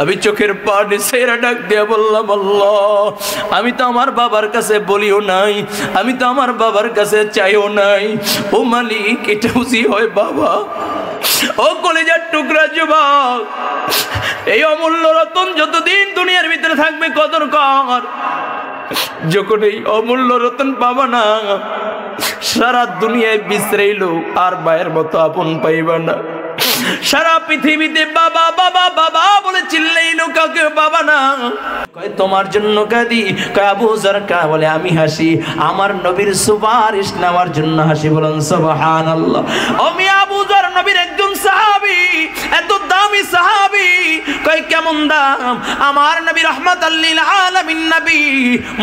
আমি চোখের পানি ছেড়ে ডাক দিয়ে বললাম, আল্লাহ, আমি তো আমার বাবার কাছে বলিও নাই, আমি তো আমার বাবার কাছে চাইও নাই। ও মালিক, এটা বুঝি হয় বাবা? ও কলেজার টুকরা যুবক, এই অমূল্য রতন যতদিন দুনিয়ার ভিতরে থাকবে কদর কর। যখন এই অমূল্য রতন পাবা না, সারা দুনিয়ায় বিছরাইলো আর মায়ের মতো আপন পাইবা না। সারা পৃথিবীতে বাবা বাবা বাবা বলে চিল্লাইলো, কাউকে বাবা না। কয় তোমার জন্য কাঁদি। কয় আবু যর কা বলে আমি হাসি, আমার নবীর সুপারিশ নেওয়ার জন্য হাসি। বলেন সুবহানাল্লাহ। আমি আবু যর নবীর একজন সাহাবী, এত দামি সাহাবী। কয় কেমন দাম? আমার নবী রাহমাতাল লিল আলামিন নবী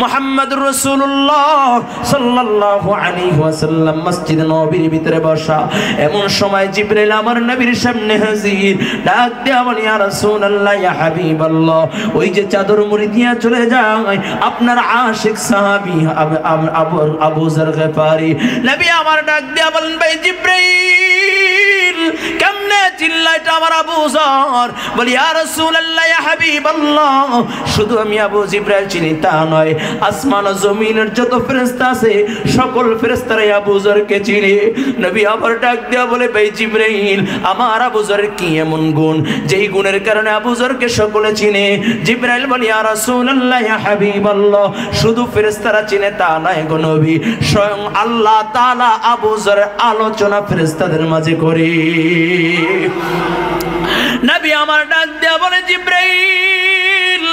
মুহাম্মদুর রাসূলুল্লাহ সাল্লাল্লাহু আলাইহি ওয়াসাল্লাম মসজিদে নববীর ভিতরে বসা। এমন সময় জিবরাইল আমার নবীর সামনে হাজির। ডাক দেয়া বলে, ইয়া রাসূলুল্লাহ, ইয়া হাবিবাল্লাহ, ওই যে চাদর মুড়ি দিয়া চলে যায় আপনার আশিক সাহাবী আবু যর গফারি। নবী আমার ডাক দেয়া বলেন, ভাই জিবরাইল, কেমনে চিল্লাইটা আমার আবু যর? বলি, ইয়া রাসূলুল্লাহ, ইয়া হাবিবাল্লাহ, শুধু আমি আবু জিবরাইল চিনি তা নয়, আসমান ও জমিনের যত ফেরেশতা আছে সকল ফেরেশতারাই আবু যরকে চিনে। নবী আবার ডাক দেয়া বলে, ভাই জিবরাইল, আমার আবু যরের কি এমন গুণ যেই গুণের কারণে আবু যরকে সকলে চিনে? জিবরাইল বলে, ইয়া রাসূলুল্লাহ, ইয়া হাবিবাল্লাহ, শুধু ফেরেশতারা চিনে তা নয় গো নবী, স্বয়ং আল্লাহ তাআলা আবু যরের আলোচনা ফেরেশতাদের মাঝে করে। নবী আমার ডাক দেয়া বলে, জিবরাইল,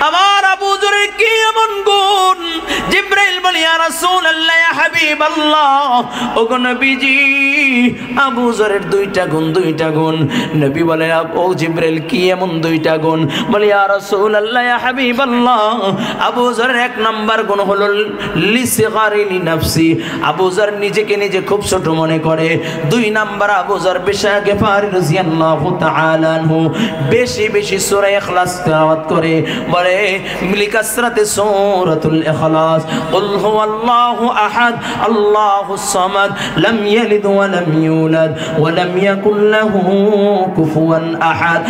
আমার আবু যরের কি এমন গুণ? জিবরাইল বলে, ইয়া রাসূলুল্লাহ, ইয়া হাবিবাল্লাহ, ওগো নবীজি, আবু যরের দুইটা গুণ। নবী বলে, ও জিবরাইল, কি এমন দুইটা গুণ? বলে, ইয়া রাসূলুল্লাহ, ইয়া হাবিবাল্লাহ, আবু যরের এক নাম্বার গুণ হলো লিসগারি লিনাফসি, আবু যর নিজেকে নিজে খুব ছোট মনে করে। দুই নাম্বার, আবু যর বিশা গফারি রাদিয়াল্লাহু তাআলা আনহু বেশি বেশি সূরা ইখলাস তেলাওয়াত করে। বলে, লিকাসরাতে সূরাতুল ইখলাস, কুল হুয়াল্লাহু আহাদ আল্লাহুস সামাদ লাম ইয়ালিদ ওয়া লাম ইউলাদ ওয়া লাম ইয়াকুল লাহু কুফুয়ান আহাদ।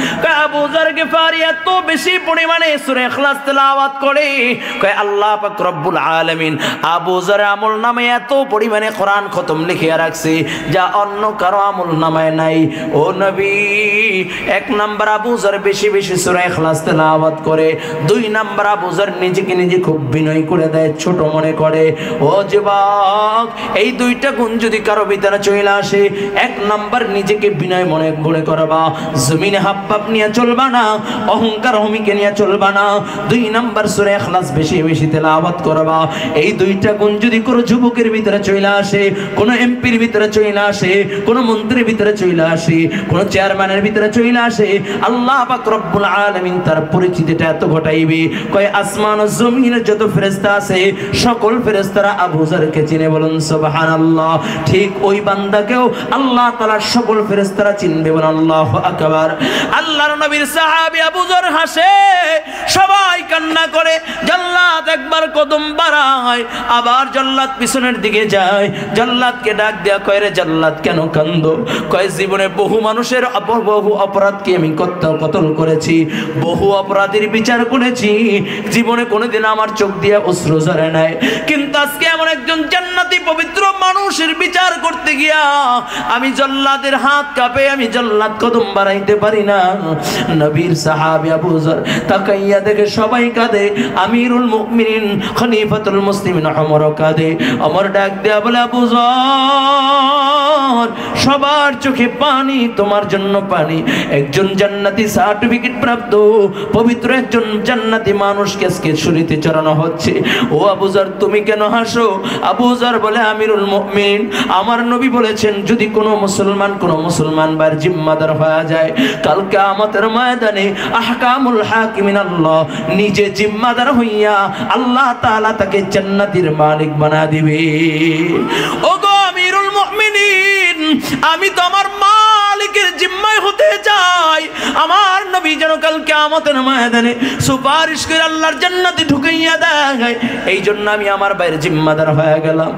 আবু যর গফারি এত বেশি পরিমাণে সূরা ইখলাস তেলাওয়াত করে, কয় আল্লাহ পাক রব্বুল আলামিন আবু যর আমল নামে এত পরিমাণে কোরআন খতম লিখে রাখছে যা অন্য কারো আমল নামায় নাই। ও নবী, এক নাম্বার আবু যর বেশি বেশি সূরা ইখলাস তেলাওয়াত করে। দুই নাম্বার, আবু যর নিজেকে নিজে খুব বিনয় করে দেয়, ছোট মনে করে। ও যুবক, এই দুইটা গুণ যদি কারো ভিতরে চলে আসে, এক নাম্বার নিজেকে বিনয় মনে করবা, জমিনে হাত পাপ নিয়ে চলবা না, অহংকার হমিকে নিয়ে চলবা না। দুই নাম্বার, সূরা ইখলাস বেশি বেশি তেলাওয়াত করবা। এই দুইটা গুণ যদি কোনো যুবকের ভিতরে চলে আসে, কোনো এমপির ভিতরে চলে আসে, কোনো মন্ত্রীর ভিতরে চলে আসে, কোনো চেয়ারম্যানের ভিতরে চলে আসে, আল্লাহ পাক রব্বুল আলামিন তার পরিচিতিটা এত ঘটাইবে, কয় আসমান ও জমিনের যত ফেরেশতা আছে সকল ফেরেশতারা আবু যরকে চিনে। বলুন সুবহানাল্লাহ। ঠিক ওই বান্দাকেও আল্লাহ তাআলা সকল ফেরেশতারা চিনবে। বলুন আল্লাহু আকবার। আল্লাহর নবীর সাহাবী আবু যর হাসে, সবাই কান্না করে। জাল্লাত একবার কদম বাড়ায়, আবার জাল্লাত পিছনের দিকে যায়। জাল্লাতকে ডাক দেয়া, কয় রে জাল্লাত, কেন কান্দো? কয় জীবনে বহু মানুষের বহু অপরাধকে আমি কতল করেছি, বহু অপরাধের বিচার করেছি, জীবনে কোনোদিন আমার চোখ দিয়ে অশ্রু ঝরে নাই, কিন্তু আজকে এমন একজন জান্নাতি পবিত্র মানুষের বিচার করতে গিয়া আমি জাল্লাতের হাত কাঁপে, আমি জাল্লাত কদম বাড়াইতে পারি না। নবীর সাহাবী আবু যর তাকাইয়া দেখে সবাই কাঁদে, আমিরুল মুমিনিন খলিফাতুল মুসলিমিন ওমর কাঁদে। ওমর ডাক দেয়া বলে, আবু যর, সবার চোখে পানি, তোমার জন্য পানি। একজন জান্নাতি সার্টিফিকেট প্রাপ্ত পবিত্র একজন জান্নাতি মানুষকে আজকে শুলিতে চড়ানো হচ্ছে। ও আবু যর, তুমি কেন হাসো? আবু যর বলে, আমিরুল মুমিনিন, আমার নবী বলেছেন যদি কোনো মুসলমান বার জিম্মাদার হয়ে যায়, কাল কিয়ামতের ময়দানে আহকামুল হাকিমিন আল্লাহ নিজে জিম্মাদার হইয়া আল্লাহ তাআলা তাকে জান্নাতের মালিক বানা দিবে। ওগো আমিরুল মুমিনিন, আমি তো আমার মালিকের জিম্মায় হতে হতে চাই আমার নবী যেন কাল কিয়ামতের ময়দানে সুপারিশ করে আল্লাহর জান্নাতে ঢুকাইয়া দেয়। এই জন্য আমি আমার বাইরে জিম্মাদার হয়ে গেলাম।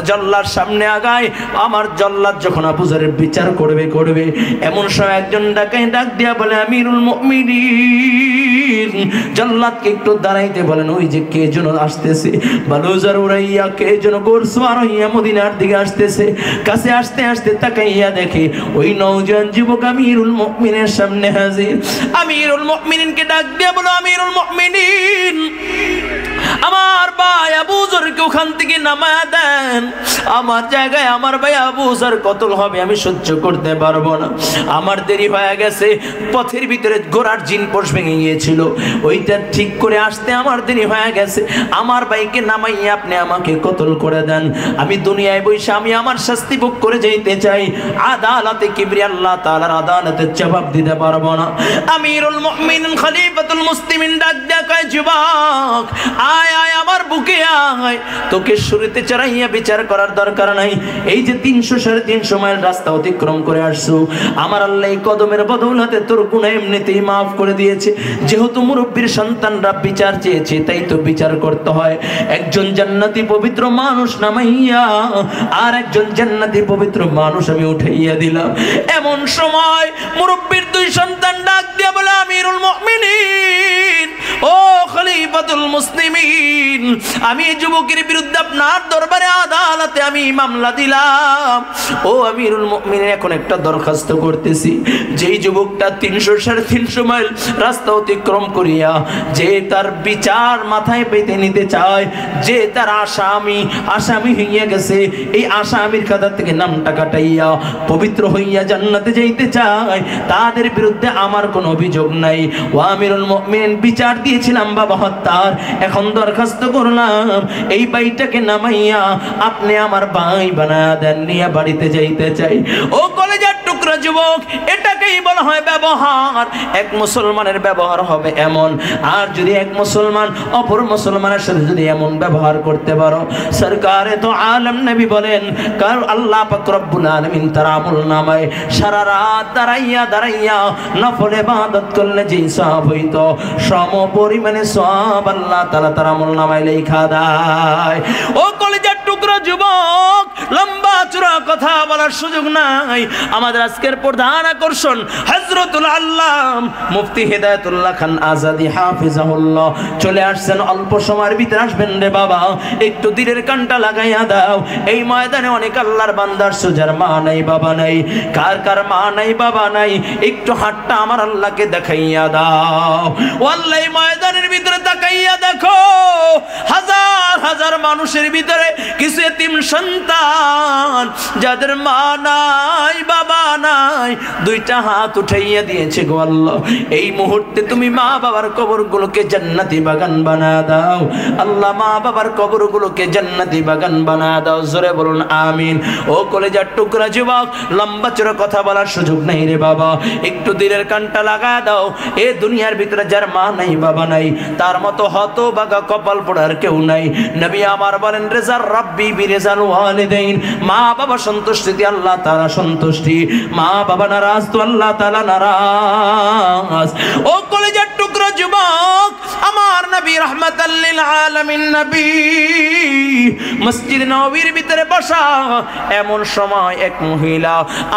জল্লার সামনে আগায়, আমার জল্লাদ যখন আবু যরের বিচার করবে এমন সময় একজন ডাক দিয়া বলে, আমিরুল মুমিনিন, জল্লাদকে একটু দাঁড়াইতে বলেন। ওই যে কে যেন আসতেছে, বালুজার উড়াইয়া কে যেন গোরসওয়ার হইয়া মদিনার দিকে আসতেছে। কাছে আসতে আসতে তাকাইয়া দেখে ওই নওজোয়ান যুবক আমিরুল মুমিনের সামনে হাজির। আমিরুল মুমিনিনকে ডাক দিয়া বলো, আমিরুল মুমিনিন, আমার ভাই আবু যরকে ওখান থেকে নামায়া দেন। আমার জায়গায় আমার ভাই আবু যর কতল হবে, আমি সহ্য করতে পারবো না। আমার দেরি হয়ে গেছে, পথের ভিতরে ঘোড়ার জিন পোষ ভেঙে গিয়েছিল, ওইটা ঠিক করে আসতে আমার দেরি হয়ে গেছে। আমার ভাইকে নামাইয়া আপনি আমাকে কতল করে দেন। আমি দুনিয়ায় বসে আমি আমার শাস্তি ভোগ করে যাইতে চাই। আদালতে কিবরিয়া আল্লাহ তাআলার আদালতে জবাব দিতে পারবো না। আমিরুল মুমিনিন খলিফাতুল মুসলিমিন ডাক দিয়া কয়, যুবক আয় আয় আমার বুকে আয়, তোকে শুরুতে চড়াইয়া বিচার করার দরকার নাই। এই যে 300-350 মাইল রাস্তা অতিক্রম করে আসছো, আমার আল্লাহ এই কদমের বদৌলতে তোর গুনাহ এমনিতেই মাফ করে দিয়েছে। যেহেতু মুরব্বীর সন্তানরা বিচার চেয়েছে, তাই তো বিচার করতে হয়। একজন জান্নাতি পবিত্র মানুষ নামাইয়া আর একজন জান্নাতি পবিত্র মানুষ আমি উঠাইয়া দিলাম। এমন সময় মুরব্বীর 2 সন্তান ডাক দিয়া বলে, আমিরুল মুমিনিন, ও খলিফাতুল মুসলিমিন, আমি যুবকের বিরুদ্ধে আপনার দরবারে আদালতে আমি মামলা দিলাম। ও আমিরুল মুমিনিন, এখন একটা দরখাস্ত করতেছি। যেই যুবকটা 300-350 মাইল রাস্তা অতিক্রম করিয়া যে তার বিচার মাথায় পেতে নিতে চায়, যে তার আসামি হইয়া গেছে, এই আসামির খাতা থেকে নামটা কাটাইয়া পবিত্র হইয়া জান্নাতে যাইতে চায়, তাদের বিরুদ্ধে আমার কোনো অভিযোগ নাই। ও আমিরুল মুমিনিন, বিচার দিয়েছিলাম বাবা হত্যার, এখন দরখাস্ত করলাম এই ভাইটাকে নামাইয়া আপনি আমার ভাই বানায়া দেন, নিয়ে বাড়িতে যাইতে চাই। ও কলেজার টুকরা যুবক, এটাকেই বলা হয় ব্যবহার। এক মুসলমানের ব্যবহার হবে এমন, আর যদি এক মুসলমান অপর মুসলমানের সাথে যদি এমন ব্যবহার করতে পারো, সরকারে তো আলম নবী বলেন, কার আল্লাহ পাক রব্বুল আলামিন তার আমল নামায় সারা রাত দাঁড়াইয়া নফল ইবাদত করলে যে সওয়াব হইতো, সম পরিমাণে সওয়াব আল্লাহ তাআলা তার আমল নামায় লেখা দেয়। ও কলেজার টুকরা যুবক, লম্বা চূড়া কথা বলার সুযোগ নাই। আমাদের আজকের প্রধান আকর্ষণ হযরতুল আল্লাম মুফতি হিদায়াতুল্লাহ খান আজাদী হাফিজাহুল্লাহ চলে আসছেন। অল্প সময়ের ভিতরে আসবেন রে বাবা, একটু দিলের কানটা লাগাইয়া দাও। এই ময়দানে অনেক আল্লাহর বান্দার সুজার মা নাই বাবা নাই, কার কার মা নাই বাবা নাই, একটু হাতটা আমার আল্লাহকে দেখাইয়া দাও। আল্লাহ এই ময়দানের ভিতরে তাকাইয়া দেখো, হাজার হাজার মানুষের ভিতরে কিছু এতিম সন্তান যাদের মা নাই বাবা নাই, 2টা হাত উঠাইয়া দিয়েছে গো আল্লাহ। এই মুহূর্তে তুমি মা বাবার কবরগুলোকে জান্নাতি বাগান বানায় দাও আল্লাহ, মা বাবার কবরগুলোকে জান্নাতি বাগান বানায় দাও। জোরে বলুন আমিন। ও কলেজার টুকরা যুবক, লম্বা চড়া কথা বলার সুযোগ নাই রে বাবা, একটু দিলের কানটা লাগায় দাও। এ দুনিয়ার ভিতরে যার মা নাই বাবা নাই, তার মতো হতভাগা কপাল পোড়ার কেউ নাই। নবী আমার বলেন, রেজার রাব্বি বিরেজাল ওয়ালিদাইন, মা বাবা সন্তুষ্টি দিয়ে আল্লাহ তাআলা সন্তুষ্টি, মা বাবা নারাজ তো আল্লাহ তাআলা নারাজ। ও কলেজার টুকরা যুবক, আমার নবী রাহমাতাল লিল আলামিন নবী মসজিদ নববীর ভিতরে বসা, এমন সময় এক মহিলা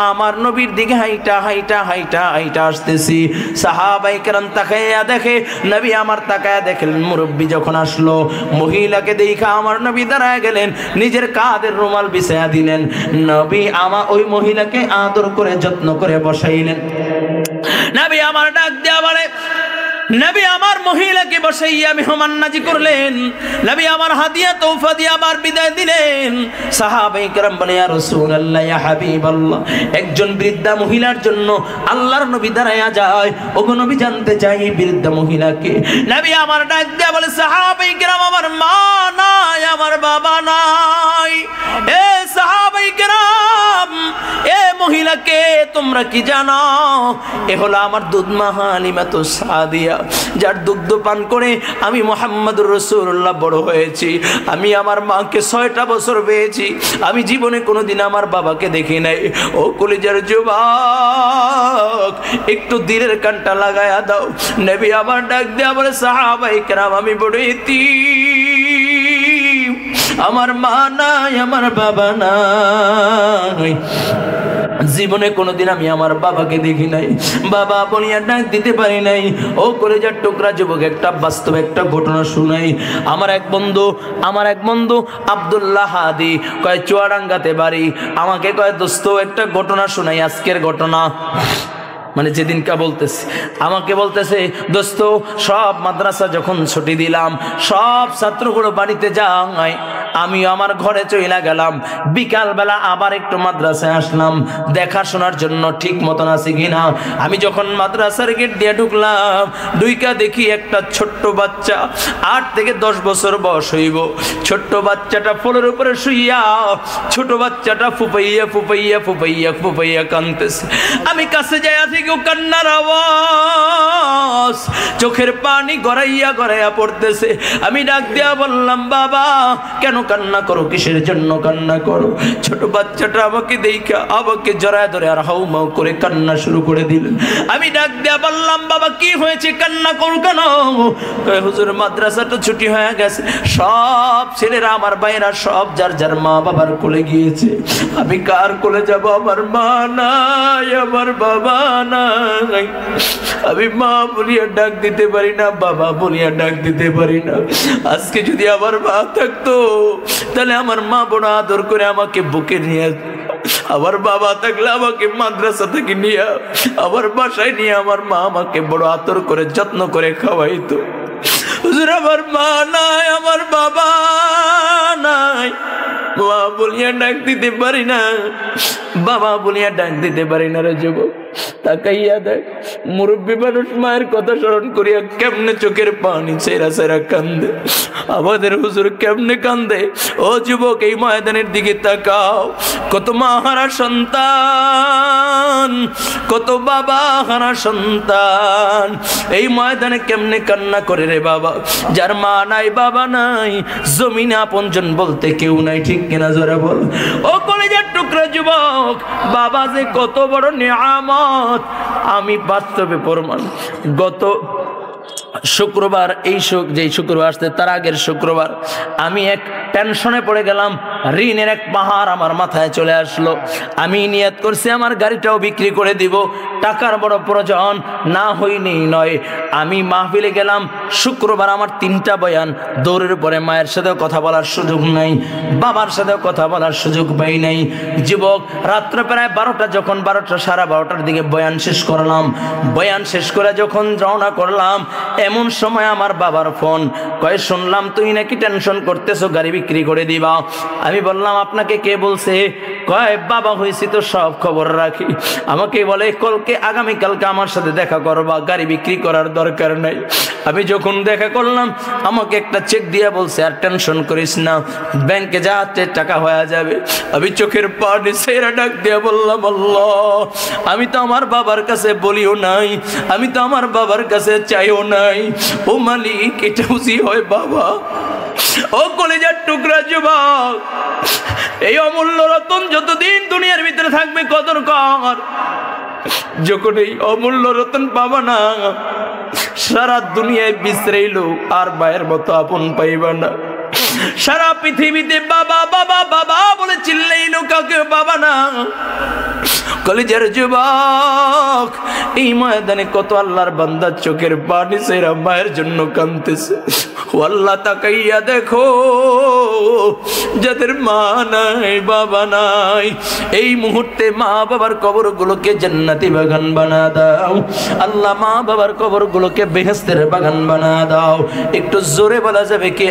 আমার নবীর দিকে হাইটা আসতেছি। সাহাবায়ে কেরাম তাকায়া দেখে, নবী আমার তাকায়া দেখলেন, মুরব্বী যখন আসলো মহিলাকে দেখা আমার নবী দাঁড়ায় গেলেন, নিজের কাঁধের রুমাল বিছায়া দিলেন। নবী আমার ওই মহিলাকে আদর করে যত্ন করে বসাইলেন। নবী আমার ডাক দেয়া বলে, নবী আমার মহিলাকে বসাইয়া মেহমান নাজি করলেন। নবী আমার হাদিয়া তোহফা দিয়ে আবার বিদায় দিলেন। সাহাবায়ে কেরাম বলে, ইয়া রাসূলুল্লাহ, ইয়া হাবিবাল্লাহ, একজন বৃদ্ধা মহিলার জন্য আল্লাহর নবী দাঁড়ায়া যায়। ওগো নবী, জানতে চাই বৃদ্ধা মহিলাকে। নবী আমার ডাক দিয়া বলে, সাহাবায়ে কেরাম, আমার মা নাই, আমার বাবা নাই। এ সাহাবায়ে কেরাম, বললাম, এ মহিলাকে তোমরা কি জানো? এ হলো আমার দুধমা হালিমাতু সাদিয়া, যার দুগ্ধ পান করে আমি মুহাম্মদুর রাসূলুল্লাহ বড় হয়েছি। আমি আমার মাকে 6টা বছর পেয়েছি। আমি জীবনে কোনোদিন আমার বাবাকে দেখি নাই। ও কলিজার যুবক, একটু দিলের কানটা লাগায়া দাও। নবী আমার ডাক দিয়ে বলে, সাহাবায়ে কেরাম, আমি বড় এতিম, আমার মা নাই, আমার বাবা নাই। জীবনে কোনোদিন আমি আমার বাবাকে দেখি নাই, বাবা বলিয়া ডাক দিতে পারি নাই। ও কলেজার টুকরা যুবক, একটা বাস্তব একটা ঘটনা শুনাই। আমার এক বন্ধু আব্দুল্লাহ হাদি কয় চুয়াডাঙ্গাতে বাড়ি। আমাকে কয়, দোস্ত একটা ঘটনা শুনাই, আজকের ঘটনা। মানে যেদিনকা বলতেছে, আমাকে বলতেছে, দোস্ত সব মাদ্রাসা যখন ছুটি দিলাম, সব ছাত্রগুলো বাড়িতে যায়, আমি আমার ঘরে চলে গেলাম। বিকালবেলা আবার একটু মাদ্রাসায় আসলাম দেখাশোনার জন্য ঠিক মতন আছে কিনা। আমি যখন মাদ্রাসার গেট দিয়ে ঢুকলাম, দুইকা দেখি একটা ছোট্ট বাচ্চা, 8 থেকে 10 বছর বয়স হইব। ছোট্ট বাচ্চাটা ফলের উপরে শুইয়া, ছোট বাচ্চাটা ফুপাইয়া ফুপাইয়া ফুপাইয়া ফুপাইয়া কাঁদতেছে। আমি কাছে যাই, আছি কেউ কান্নার আওয়াজ, চোখের পানি গড়াইয়া গড়াইয়া পড়তেছে। আমি ডাক দিয়া বললাম, বাবা কেন কান্না করো, কিসের জন্য কান্না করো? ছোট বাচ্চাটা আমাকে দেখা আমাকে জড়ায় ধরে আর হাউমাউ করে কান্না শুরু করে দিলেন। আমি ডাক দিয়া বললাম, বাবা কি হয়েছে, কান্না করো কেন? কয়, হুজুর মাদ্রাসাটা ছুটি হয়ে গেছে, সব ছেলেরা আমার ভাইরা সব যার যার মা বাবার কোলে গিয়েছে। আমি কার কোলে যাব? আমার মা নাই, আমার বাবা নাই। আমি মা বলিয়া ডাক দিতে পারি না, বাবা বলিয়া ডাক দিতে পারি না। আজকে যদি আমার মা থাকতো, তাহলে আমার মা বড় আদর করে আমাকে বুকে নিয়ে, আমার বাবা থাকলে আমাকে মাদ্রাসা থেকে নিয়ে আমার বাসায় নিয়ে আমার মা আমাকে বড় আদর করে যত্ন করে খাওয়াইতো। হুজুর আমার মা নাই, আমার বাবা নাই, মা বলিয়া ডাক দিতে পারি না, বাবা বলিয়া ডাক দিতে পারি না। রে যুবক, তাকাইয়া দেখ, মুরব্বী মানুষ মায়ের কথা স্মরণ করিয়া কেমনে চোখের পানি ছেড়া ছেড়া কান্দে। আমাদের হুজুর কেমনে কান্দে। ও যুবক, এই ময়দানের দিকে তাকাও, কত মা হারা সন্তান, কত বাবা হারা সন্তান এই ময়দানে কেমনে কান্না করে রে বাবা। যার মা নাই, বাবা নাই, জমিনে আপনজন বলতে কেউ নাই, ঠিক কিনা জোরে বল। ও কলেজার টুকরা যুবক, বাবা যে কত বড় নিয়ামত আমি বাস্তবে প্রমাণ। গত শুক্রবার, যেই শুক্রবার আসছে তার আগের শুক্রবার, আমি এক টেনশনে পড়ে গেলাম। ঋণের এক পাহাড় আমার মাথায় চলে আসলো। আমি নিয়ত করছি আমার গাড়িটাও বিক্রি করে দিব, টাকার বড় প্রয়োজন, না হইনি নয়। আমি মাহফিলে গেলাম শুক্রবার, আমার 3টা বয়ান, দৌড়ের উপরে মায়ের সাথেও কথা বলার সুযোগ নাই, বাবার সাথেও কথা বলার সুযোগ পাই নাই। যুবক, রাত্রে প্রায় 12টা, যখন 12টা সাড়ে 12টার দিকে বয়ান শেষ করলাম। বয়ান শেষ করে যখন রওনা করলাম, এমন সময় আমার বাবার ফোন। কয়, শুনলাম তুই নাকি টেনশন করতেছো, গাড়ি বিক্রি করে দিবা। আমি বললাম, আপনাকে কে বলছে? কয়, বাবা হয়েছি তো সব খবর রাখি। আমাকে বলে, আগামীকালকে আমার সাথে দেখা করবা, গাড়ি বিক্রি করার দরকার নাই। আমি যখন দেখা করলাম, আমাকে একটা চেক দিয়ে বলছে, আর টেনশন করিস না, ব্যাংকে যা টাকা হয়ে যাবে। আমি চোখের পানি ছেড়ে ডাক দিয়ে বললাম, আল্লাহ, আমি তো আমার বাবার কাছে বলিও নাই, আমি তো আমার বাবার কাছে চাইও নাই। ও মালিক, এটা বুঝি হয় বাবা? ও কলেজার টুকরা যুবক, এই অমূল্য রতন যতদিন দুনিয়ার ভিতরে থাকবে কদর কর। যখন এই অমূল্য রতন পাবা না, সারা দুনিয়ায় বিছরাইলো আর মায়ের মতো আপন পাইবা না। সারা পৃথিবীতে বাবা বাবা বাবা বলে চিল্লাইলো, কাউকে বাবা না। কলেজের যুবক, এই ময়দানে কত আল্লাহর বান্দা চোখের পানি ছেড়া মায়ের জন্য কাঁদতেছে। ও আল্লাহ, তাকাইয়া দেখো, যাদের মা নাই, বাবা নাই, এই মুহূর্তে মা বাবার কবরগুলোকে জান্নাতি বাগান বানা দাও। আল্লাহ, মা বাবার কবরগুলোকে বেহেশতের বাগান বানা দাও। একটু জোরে বলা যাবে কি?